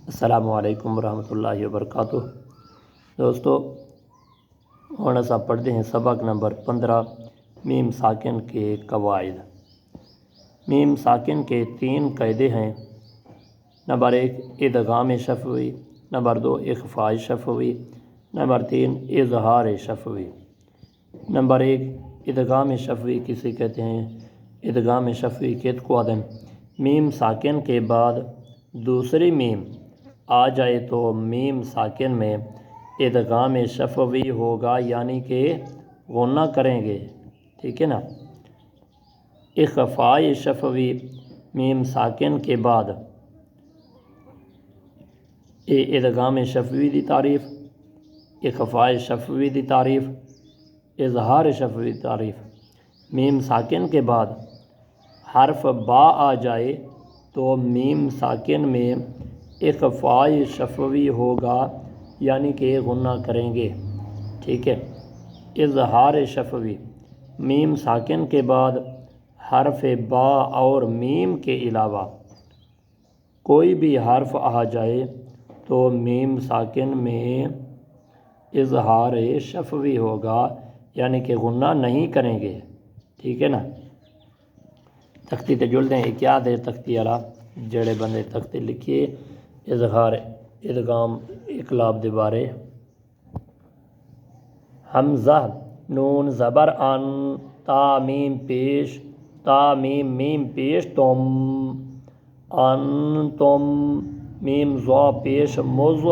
السلام علیکم ورحمۃ اللہ وبرکاتہ۔ دوستو ہن اساں پڑھتے ہیں سبق نمبر 15 میم ساکن کے قواعد۔ میم ساکن کے 3 قاعدے ہیں۔ نمبر 1 ادغام شفوی، نمبر 2 اخفاء شفوی، نمبر 3 اظہار شفوی۔ نمبر 1 ادغام شفوی کسے کہتے ہیں؟ ادغام شفوی کہت کو آدم میم ساکن کے بعد دوسری میم آ جائے تو میم ساکن میں ادغام شفوی ہوگا، یعنی کہ غنہ کریں گے، ٹھیک ہے نا۔ اخفاء شفوی میم ساکن کے بعد ادغام شفوی دی تعریف، اخفاء شفوی دی تعریف، اظہار شفوی دی تعریف۔ میم ساکن کے بعد حرف با آ جائے تو میم ساکن میں اخفاء شفوی ہوگا، یعنی کہ غنہ کریں گے، ٹھیک ہے۔ اظہار شفوی میم ساکن کے بعد حرف با اور میم کے علاوہ کوئی بھی حرف آ جائے تو میم ساکن میں اظہار شفوی ہوگا، یعنی کہ غنہ نہیں کریں گے، ٹھیک ہے نا۔ تختی تے جل دیں ایک یاد ہے تختی والا، جڑے بندے تختی لکھیے اظہار ادغام اقلاب دے بارے۔ حمزہ نون زبر ان، تا میم پیش، تا میم میم پیش تم، ان تم، میم زو پیش مز،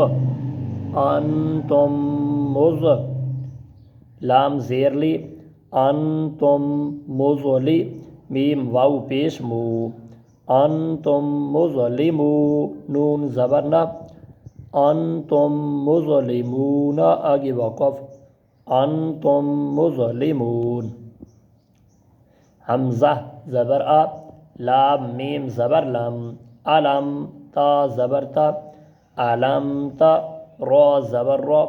ان تم مز، لام زیر لی، ان تم مظلی، میم واو پیش مو، انتم مظلمو، نون زبر نہ، انتم مظلمون، آگے وقف، انتم مظلمون۔ حمزہ زبر آ، لام میم زبر لم، علم، تا زبر تا، علمت، را زبر را،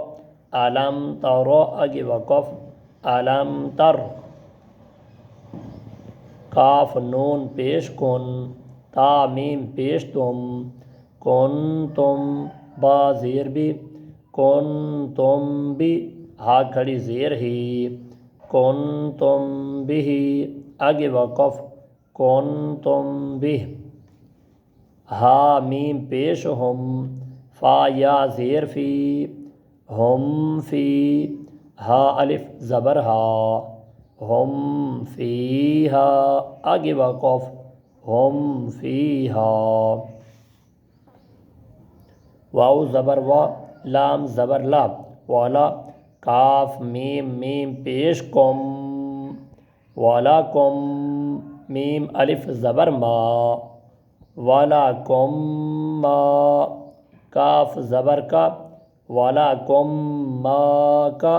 علم ترا، آگے وقف، علم تر۔ کاف نون پیش کن، تا میم پیش تم، کن تم، با زیر بھی، کن تم بھی، ہا کھڑی زیر ہی، کن تم بھی، آگے وقف، کن تم بھی۔ ہا میم پیش ہم، فا یا زیر فی، ہم فی، ہا الف زبر ہا، ہم فیہا، آگے وقف، ہم فیہا۔ واو زبر وا، لام زبر لا، والا، کاف میم میم پیش کم، والا کم، میم الف زبر ما، والا کم ما، کاف زبر کا، والا کم ما کا،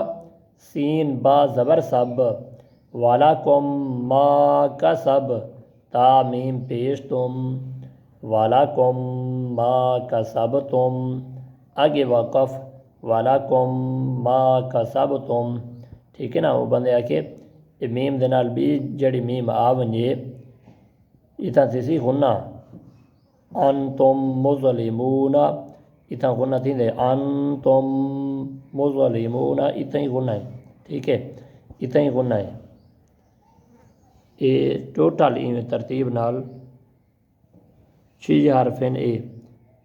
سین با زبر سب، والا کم ما کا سب، تا میم پیش تم، والا کم ما کا سب تم، آگے وقف، والا کم ما کا سب تم، ٹھیک ہے نا۔ وہ بندے آ کے میم دے نال بھی جڑی میم آ ونجے اتنا تیسی غنہ، انتم مظلمون، اتنا غنہ تھی دے، انتم مظلمون، اتنا ہی غنہ ہے، ٹھیک ہے، اتنا ہی غنہ ہے۔ یہ ٹوٹل ترتیب نال 6 حرف ہیں،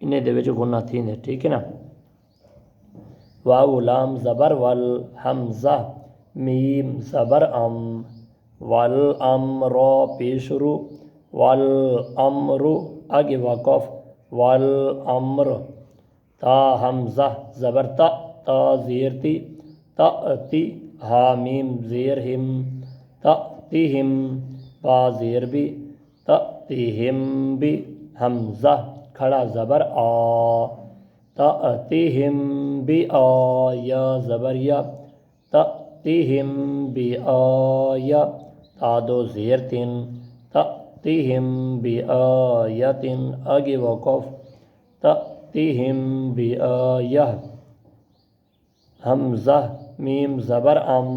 انہیں دے وچ غنہ تھی دے، ٹھیک ہے نا۔ واو لام زبر ول، حمزہ میم زبر ام، والامر پیش رو، والامر، آگے وقف، والامر۔ تا حمزہ زبر تا، تا زیر تی، تأتی، ہا میم زیر ہم، تأتیہم، با زیر بھی، تأتیہم بھی، حمزہ کھڑا زبر آ، تأتیہم بھی آ، یا زبر یا، تأتیہم بھی آیا، تا دو زیر تن، تأتیہم بھی آیتن، آگے وقف، تأتیہم بھی آیہ۔ حمزہ میم زبر ام،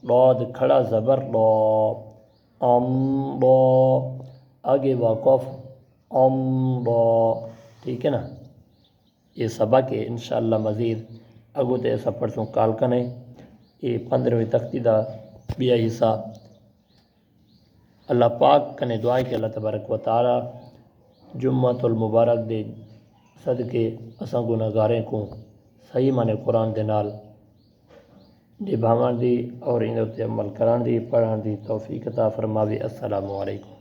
ضاد کھڑا زبر لا، ام لا، آگے وقف، ام لا، ٹھیک ہے نا۔ یہ سبق ہے انشاءاللہ مزید اگو تے ایسا پرسوں کال کنے یہ 15ویں تختی دا بیا حصہ اللہ پاک کنے دعائے کہ اللہ تبارک و تعالی جمعۃ المبارک دے صدقے اساں گناہگاریں کو صحیح معنی قرآن دے نال نبھاون دی اور ان تے عمل کرن دی پڑھن دی توفیق عطا فرماوے۔ السلام علیکم۔